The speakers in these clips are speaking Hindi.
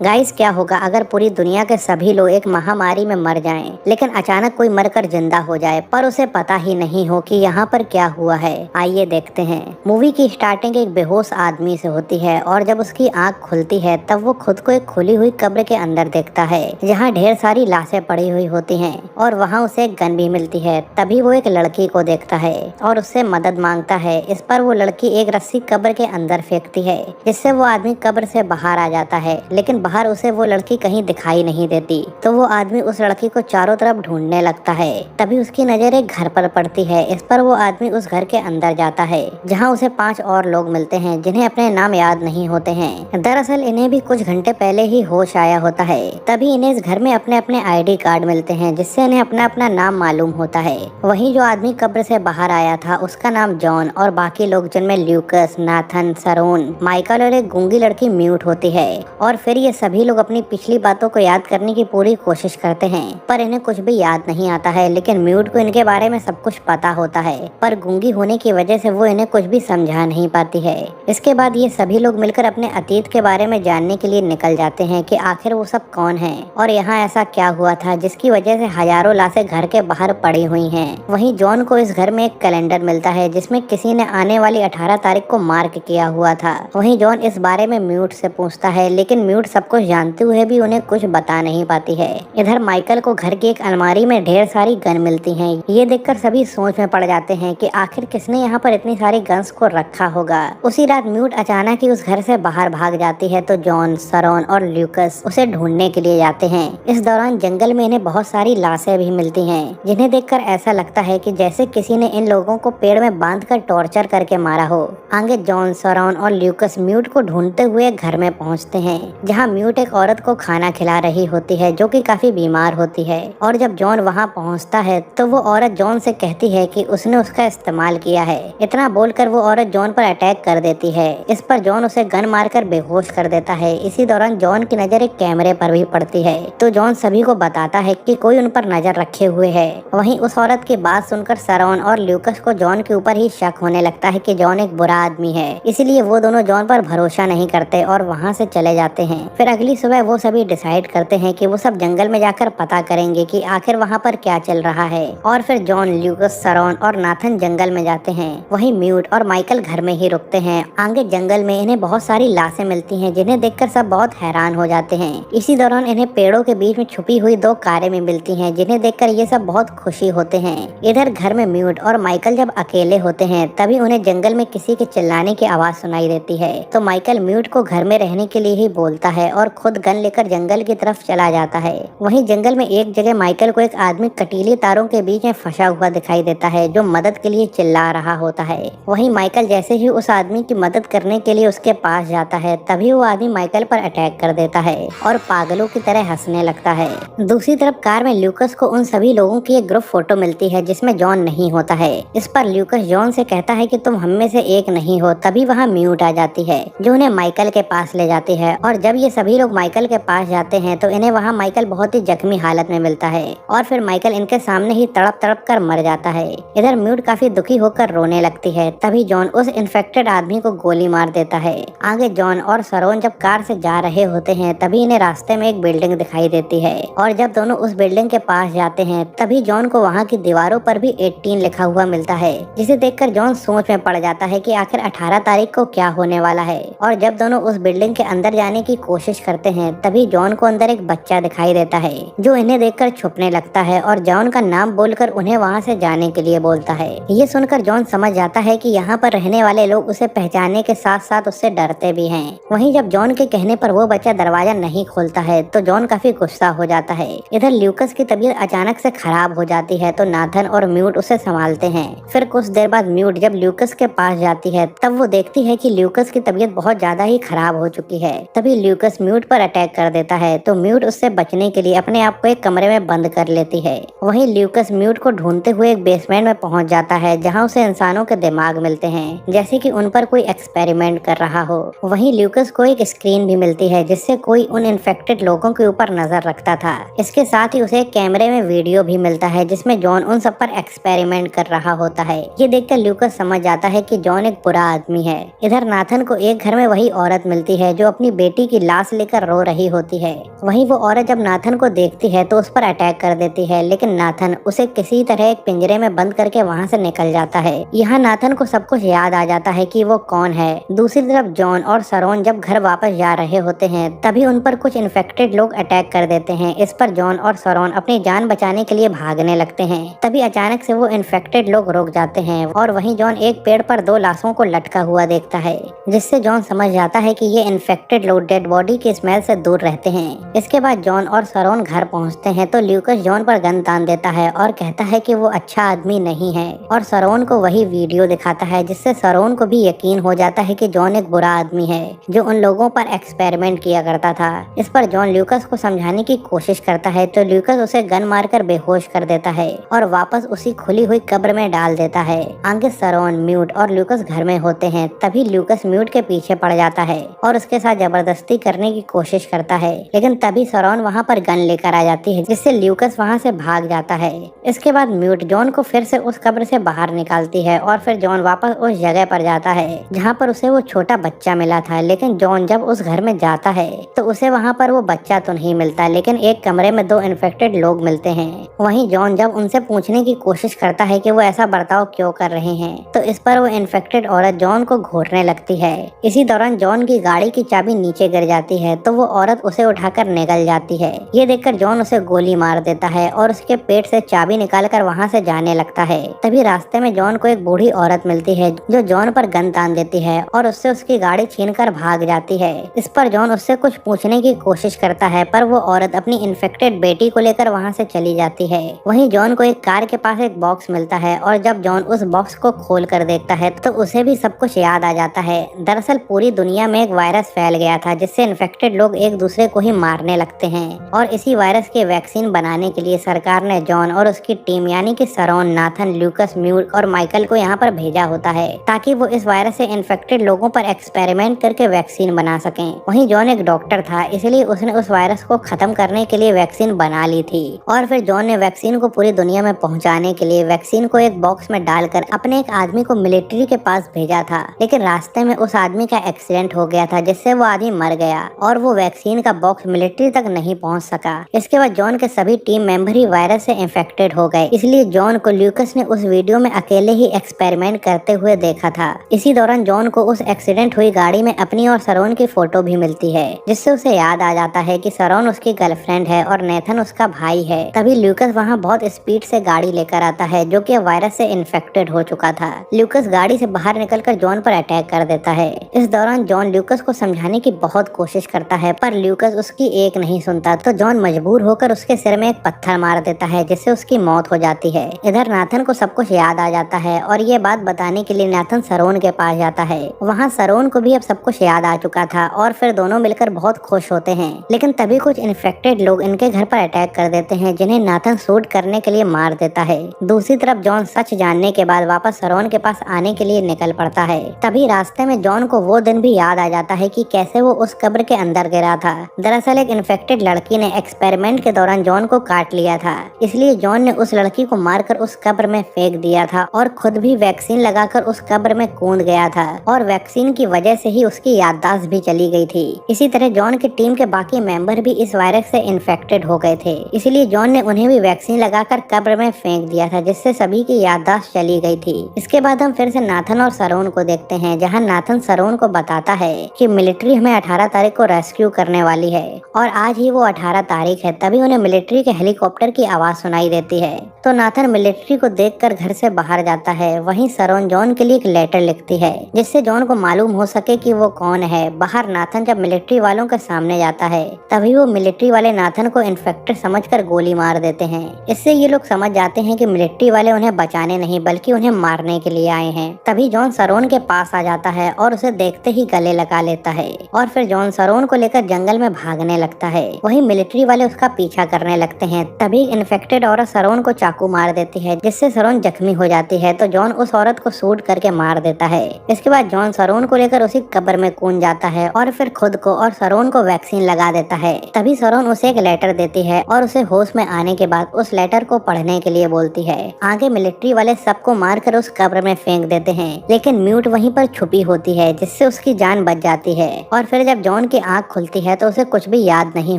गाइस, क्या होगा अगर पूरी दुनिया के सभी लोग एक महामारी में मर जाएं, लेकिन अचानक कोई मरकर जिंदा हो जाए पर उसे पता ही नहीं हो कि यहाँ पर क्या हुआ है। आइए देखते हैं। मूवी की स्टार्टिंग एक बेहोश आदमी से होती है और जब उसकी आंख खुलती है तब वो खुद को एक खुली हुई कब्र के अंदर देखता है जहाँ ढेर सारी लाशें पड़ी हुई होती हैं और वहाँ उसे एक गन भी मिलती है। तभी वो एक लड़की को देखता है और उससे मदद मांगता है। इस पर वो लड़की एक रस्सी कब्र के अंदर फेंकती है जिससे वो आदमी कब्र से बाहर आ जाता है, लेकिन बाहर उसे वो लड़की कहीं दिखाई नहीं देती। तो वो आदमी उस लड़की को चारों तरफ ढूंढने लगता है। तभी उसकी नजर एक घर पर पड़ती है। इस पर वो आदमी उस घर के अंदर जाता है जहाँ उसे 5 और लोग मिलते हैं जिन्हें अपने नाम याद नहीं होते हैं। दरअसल इन्हें भी कुछ घंटे पहले ही होश आया होता है। तभी इन्हें इस घर में अपने अपने ID कार्ड मिलते हैं जिससे इन्हें अपना अपना नाम मालूम होता है। वहीं जो आदमी कब्र से बाहर आया था उसका नाम जॉन और बाकी लोग जिनमें ल्यूकस, नाथन, सरोन, माइकल और एक गूंगी लड़की म्यूट होती है। और फिर ये सभी लोग अपनी पिछली बातों को याद करने की पूरी कोशिश करते हैं पर इन्हें कुछ भी याद नहीं आता है। लेकिन म्यूट को इनके बारे में सब कुछ पता होता है पर गूंगी होने की वजह से वो इन्हें कुछ भी समझा नहीं पाती है। इसके बाद ये सभी लोग मिलकर अपने अतीत के बारे में जानने के लिए निकल जाते हैं कि आखिर वो सब कौन है और यहाँ ऐसा क्या हुआ था जिसकी वजह से हजारों लाशें घर के बाहर पड़ी हुई हैं। वहीं जॉन को इस घर में एक कैलेंडर मिलता है जिसमें किसी ने आने वाली 18 तारीख को मार्क किया हुआ था। वहीं जॉन इस बारे में म्यूट से पूछता है लेकिन म्यूट सब कुछ जानते हुए भी उन्हें कुछ बता नहीं पाती है। इधर माइकल को घर की एक अलमारी में ढेर सारी गन मिलती हैं। ये देखकर सभी सोच में पड़ जाते हैं कि आखिर किसने यहाँ पर इतनी सारी गन्स को रखा होगा। उसी रात म्यूट अचानक ही उस घर से बाहर भाग जाती है तो जॉन, सरोन और ल्यूकस उसे ढूंढने के लिए जाते हैं। इस दौरान जंगल में इन्हें बहुत सारी लाशें भी मिलती हैं जिन्हें देखकर ऐसा लगता है कि जैसे किसी ने इन लोगों को पेड़ में बांधकर टॉर्चर करके मारा हो। आगे जॉन, सरोन और ल्यूकस म्यूट को ढूंढते हुए घर में पहुँचते हैं जहाँ म्यूट एक औरत को खाना खिला रही होती है जो कि काफी बीमार होती है। और जब जॉन वहां पहुंचता है तो वो औरत जॉन से कहती है कि उसने उसका इस्तेमाल किया है। इतना बोलकर वो औरत जॉन पर अटैक कर देती है। इस पर जॉन उसे गन मारकर बेहोश कर देता है। इसी दौरान जॉन की नजर एक कैमरे पर भी पड़ती है तो जॉन सभी को बताता है कि कोई उन पर नजर रखे हुए है। वहीं उस औरत की बात सुनकर सरोन और ल्यूकस को जॉन के ऊपर ही शक होने लगता है कि जॉन एक बुरा आदमी है। इसलिए वो दोनों जॉन पर भरोसा नहीं करते और वहाँ से चले जाते हैं। फिर अगली सुबह वो सभी डिसाइड करते हैं कि वो सब जंगल में जाकर पता करेंगे कि आखिर वहाँ पर क्या चल रहा है। और फिर जॉन, ल्यूकस, सरोन और नाथन जंगल में जाते हैं। वहीं म्यूट और माइकल घर में ही रुकते हैं। आगे जंगल में इन्हें बहुत सारी लाशें मिलती हैं जिन्हें देखकर सब बहुत हैरान हो जाते हैं। इसी दौरान इन्हें पेड़ों के बीच में छुपी हुई 2 कारें भी मिलती हैं जिन्हें देखकर ये सब बहुत खुशी होते हैं। इधर घर में म्यूट और माइकल जब अकेले होते हैं तभी उन्हें जंगल में किसी के चिल्लाने की आवाज सुनाई देती है तो माइकल म्यूट को घर में रहने के लिए ही बोलता है और खुद गन लेकर जंगल की तरफ चला जाता है। वहीं जंगल में एक जगह माइकल को एक आदमी कटीले तारों के बीच में फंसा हुआ दिखाई देता है जो मदद के लिए चिल्ला रहा होता है। वहीं माइकल जैसे ही उस आदमी की मदद करने के लिए उसके पास जाता है तभी वो आदमी माइकल पर अटैक कर देता है और पागलों की तरह हंसने लगता है। दूसरी तरफ कार में ल्यूकस को उन सभी लोगों की एक ग्रुप फोटो मिलती है जिसमें जॉन नहीं होता है। इस पर ल्यूकस जॉन से कहता है कि तुम हम में से एक नहीं हो। तभी वहाँ म्यूट आ जाती है जो उन्हें माइकल के पास ले जाती है और जब ये सभी लोग माइकल के पास जाते हैं तो इन्हें वहाँ माइकल बहुत ही जख्मी हालत में मिलता है और फिर माइकल इनके सामने ही तड़प तड़प कर मर जाता है। इधर म्यूट काफी दुखी होकर रोने लगती है। तभी जॉन उस इन्फेक्टेड आदमी को गोली मार देता है। आगे जॉन और सरोन जब कार से जा रहे होते हैं तभी इन्हें रास्ते में एक बिल्डिंग दिखाई देती है और जब दोनों उस बिल्डिंग के पास जाते हैं तभी जॉन को वहाँ की दीवारों पर भी 18 लिखा हुआ मिलता है जिसे देखकर जॉन सोच में पड़ जाता है कि आखिर 18 तारीख को क्या होने वाला है। और जब दोनों उस बिल्डिंग के अंदर जाने की कोशिश करते हैं तभी जॉन को अंदर एक बच्चा दिखाई देता है जो इन्हें देखकर छुपने लगता है और जॉन का नाम बोलकर उन्हें वहां से जाने के लिए बोलता है। ये सुनकर जॉन समझ जाता है कि यहाँ पर रहने वाले लोग उसे पहचानने के साथ साथ उससे डरते भी हैं। वहीं जब जॉन के कहने पर वो बच्चा दरवाजा नहीं खोलता है तो जॉन काफी गुस्सा हो जाता है। इधर ल्यूकस की तबीयत अचानक से खराब हो जाती है तो नाथन और म्यूट उसे संभालते हैं। फिर कुछ देर बाद म्यूट जब ल्यूकस के पास जाती है तब वो देखती है कि ल्यूकस की तबीयत बहुत ज्यादा ही खराब हो चुकी है। तभी ल्यूकस म्यूट पर अटैक कर देता है तो म्यूट उससे बचने के लिए अपने आप को एक कमरे में बंद कर लेती है। वहीं ल्यूकस म्यूट को ढूंढते हुए एक बेसमेंट में पहुंच जाता है जहां उसे इंसानों के दिमाग मिलते हैं जैसे कि उन पर कोई एक्सपेरिमेंट कर रहा हो। वहीं ल्यूकस को एक स्क्रीन भी मिलती है जिससे कोई उन इन्फेक्टेड लोगों के ऊपर नजर रखता था। इसके साथ ही उसे एक कैमरे में वीडियो भी मिलता है जिसमें जॉन उन सब पर एक्सपेरिमेंट कर रहा होता है। ये देखकर ल्यूकस समझ जाता है कि जॉन एक बुरा आदमी है। इधर नाथन को एक घर में वही औरत मिलती है जो अपनी बेटी की लाश सांस लेकर रो रही होती है। वहीं वो औरत जब नाथन को देखती है तो उस पर अटैक कर देती है, लेकिन नाथन उसे किसी तरह एक पिंजरे में बंद करके वहाँ से निकल जाता है। यहाँ नाथन को सब कुछ याद आ जाता है कि वो कौन है। दूसरी तरफ जॉन और सरोन जब घर वापस जा रहे होते हैं तभी उन पर कुछ इन्फेक्टेड लोग अटैक कर देते हैं। इस पर जॉन और सरोन अपनी जान बचाने के लिए भागने लगते हैं। तभी अचानक से वो इन्फेक्टेड लोग रुक जाते हैं और वहीं जॉन एक पेड़ पर 2 लाशों को लटका हुआ देखता है, जिससे जॉन समझ जाता है कि ये इन्फेक्टेड लोग डेड बॉडी की स्मेल से दूर रहते हैं। इसके बाद जॉन और सरोन घर पहुंचते हैं तो ल्यूकस जॉन पर गन तान देता है और कहता है कि वो अच्छा आदमी नहीं है और सरोन को वही वीडियो दिखाता है, जिससे सरोन को भी यकीन हो जाता है कि जॉन एक बुरा आदमी है जो उन लोगों पर एक्सपेरिमेंट किया करता था। इस पर जॉन ल्यूकस को समझाने की कोशिश करता है तो ल्यूकस उसे गन मारकर बेहोश कर देता है और वापस उसी खुली हुई कब्र में डाल देता है। आगे सरोन, म्यूट और ल्यूकस घर में होते हैं। तभी ल्यूकस म्यूट के पीछे पड़ जाता है और उसके साथ जबरदस्ती करने की कोशिश करता है, लेकिन तभी सरोन वहाँ पर गन लेकर आ जाती है, जिससे ल्यूकस वहाँ से भाग जाता है। इसके बाद म्यूट जॉन को फिर से उस कब्र से बाहर निकालती है और फिर जॉन वापस उस जगह पर जाता है जहाँ पर उसे वो छोटा बच्चा मिला था। लेकिन जॉन जब उस घर में जाता है तो उसे वहाँ पर वो बच्चा तो नहीं मिलता, लेकिन एक कमरे में 2 इन्फेक्टेड लोग मिलते हैं। वहीं जॉन जब उनसे पूछने की कोशिश करता है कि वो ऐसा बर्ताव क्यों कर रहे हैं तो इस पर वो इन्फेक्टेड औरत जॉन को घूरने लगती है। इसी दौरान जॉन की गाड़ी की चाबी नीचे गिर जाती है तो वो औरत उसे उठाकर निकल जाती है। ये देखकर जॉन उसे गोली मार देता है और उसके पेट से चाबी निकालकर वहाँ से जाने लगता है। तभी रास्ते में जॉन को एक बूढ़ी औरत मिलती है जो जॉन पर गन तान देती है और उससे उसकी गाड़ी छीनकर भाग जाती है। इस पर जॉन उससे कुछ पूछने की कोशिश करता है पर वो औरत अपनी इन्फेक्टेड बेटी को लेकर वहाँ से चली जाती है। वहीं जॉन को एक कार के पास एक बॉक्स मिलता है और जब जॉन उस बॉक्स को खोल कर देखता है तो उसे भी सब कुछ याद आ जाता है। दरअसल पूरी दुनिया में एक वायरस फैल गया था जिससे इन्फेक्टेड लोग एक दूसरे को ही मारने लगते हैं और इसी वायरस के वैक्सीन बनाने के लिए सरकार ने जॉन और उसकी टीम यानी कि सरोन, नाथन, ल्यूकस, म्यूट और माइकल को यहाँ पर भेजा होता है ताकि वो इस वायरस से इन्फेक्टेड लोगों पर एक्सपेरिमेंट करके वैक्सीन बना सकें। वहीं जॉन एक डॉक्टर था, इसलिए उसने उस वायरस को खत्म करने के लिए वैक्सीन बना ली थी और फिर जॉन ने वैक्सीन को पूरी दुनिया में पहुंचाने के लिए वैक्सीन को एक बॉक्स में डालकर अपने एक आदमी को मिलिट्री के पास भेजा था। लेकिन रास्ते में उस आदमी का एक्सीडेंट हो गया था जिससे वो आदमी मर गया और वो वैक्सीन का बॉक्स मिलिट्री तक नहीं पहुंच सका। इसके बाद जॉन के सभी टीम मेंबर ही वायरस से इन्फेक्टेड हो गए, इसलिए जॉन को ल्यूकस ने उस वीडियो में अकेले ही एक्सपेरिमेंट करते हुए देखा था। इसी दौरान जॉन को उस एक्सीडेंट हुई गाड़ी में अपनी और सरोन की फोटो भी मिलती है, जिससे उसे याद आ जाता है कि सरोन उसकी गर्लफ्रेंड है और नेथन उसका भाई है। तभी ल्यूकस वहाँ बहुत स्पीड से गाड़ी लेकर आता है जो कि वायरस से इन्फेक्टेड हो चुका था। ल्यूकस गाड़ी से बाहर निकलकर जॉन पर अटैक कर देता है। इस दौरान जॉन ल्यूकस को समझाने की बहुत कोशिश करता है पर ल्यूकस उसकी एक नहीं सुनता तो जॉन मजबूर होकर उसके सिर में एक पत्थर मार देता है जिससे उसकी मौत हो जाती है। इधर नाथन को सब कुछ याद आ जाता है और ये बात बताने के लिए नाथन सरोन के पास जाता है। वहाँ सरोन को भी अब सब कुछ याद आ चुका था और फिर दोनों मिलकर बहुत खुश होते हैं। लेकिन तभी कुछ इन्फेक्टेड लोग इनके घर पर अटैक कर देते हैं जिन्हें नाथन शूट करने के लिए मार देता है। दूसरी तरफ जॉन सच जानने के बाद वापस सरोन के पास आने के लिए निकल पड़ता है। तभी रास्ते में जॉन को वो दिन भी याद आ जाता है कि कैसे वो उस कब्र के अंदर गिरा था। दरअसल एक इन्फेक्टेड लड़की ने एक्सपेरिमेंट के दौरान जॉन को काट लिया था, इसलिए जॉन ने उस लड़की को मारकर उस कब्र में फेंक दिया था और खुद भी वैक्सीन लगाकर उस कब्र में कूद गया था और वैक्सीन की वजह से ही उसकी याददाश्त भी चली गई थी। इसी तरह जॉन की टीम के बाकी मेंबर भी इस वायरस से इन्फेक्टेड हो गए थे, इसलिए जॉन ने उन्हें भी वैक्सीन लगाकर कब्र में फेंक दिया था जिससे सभी की याददाश्त चली गई थी। इसके बाद हम फिर से नाथन और सरोन को देखते हैं जहाँ नाथन सरोन को बताता है कि मिलिट्री हमें 18 तारीख को रेस्क्यू करने वाली है और आज ही वो 18 तारीख है। तभी उन्हें मिलिट्री के हेलीकॉप्टर की आवाज सुनाई देती है तो नाथन मिलिट्री को देखकर घर से बाहर जाता है। वहीं सरोन जॉन के लिए एक लेटर लिखती है जिससे जॉन को मालूम हो सके कि वो कौन है। बाहर नाथन जब मिलिट्री वालों के सामने जाता है तभी वो मिलिट्री वाले नाथन को इन्फेक्टेड समझकर गोली मार देते हैं। इससे ये लोग समझ जाते हैं कि मिलिट्री वाले उन्हें बचाने नहीं बल्कि उन्हें मारने के लिए आए हैं। तभी जॉन सरोन के पास आ जाता है और उसे देखते ही गले लगा लेता है और फिर जॉन सरोन को लेकर जंगल में भागने लगता है। वहीं मिलिट्री वाले उसका पीछा करने लगते हैं। तभी इन्फेक्टेड औरत सरोन को चाकू मार देती है जिससे सरोन जख्मी हो जाती है तो जॉन उस औरत को शूट करके मार देता है। इसके बाद जॉन सरोन को लेकर उसी कब्र में कूद जाता है और फिर खुद को और सरोन को वैक्सीन लगा देता है। तभी सरोन उसे एक लेटर देती है और उसे होश में आने के बाद उस लेटर को पढ़ने के लिए बोलती है। आगे मिलिट्री वाले सबको मारकर उस कब्र में फेंक देते हैं, लेकिन म्यूट वहीं पर छुपी होती है जिससे उसकी जान बच जाती है। और फिर जब जॉन की आंख खुलती है तो उसे कुछ भी याद नहीं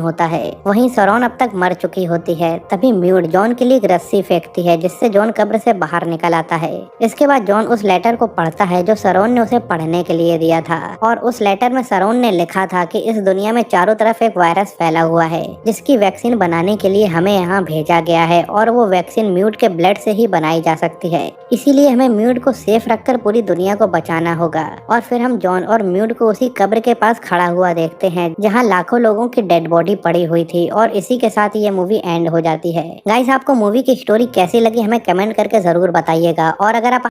होता है। वहीं सरोन अब तक मर चुकी होती है। तभी म्यूट जॉन के लिए एक रस्सी फेंकती है जिससे जॉन कब्र से बाहर निकल आता है। इसके बाद जॉन उस लेटर को पढ़ता है जो सरोन ने उसे पढ़ने के लिए दिया था और उस लेटर में सरोन ने लिखा था कि इस दुनिया में चारों तरफ एक वायरस फैला हुआ है जिसकी वैक्सीन बनाने के लिए हमें यहाँ भेजा गया है और वो वैक्सीन म्यूट के ब्लड से ही बनाई जा सकती है। इसीलिए हमें म्यूट को सेफ रखकर पूरी दुनिया को बचाना होगा। और फिर हम जॉन और म्यूट को उसी कब्र के पास खड़ा हुआ देखते हैं जहाँ लाखों लोगों की डेड बॉडी पड़ी हुई थी और इसी के साथ ये मूवी एंड हो जाती है। गाइस, आपको मूवी की स्टोरी कैसी लगी हमें कमेंट करके जरूर बताइएगा और अगर आप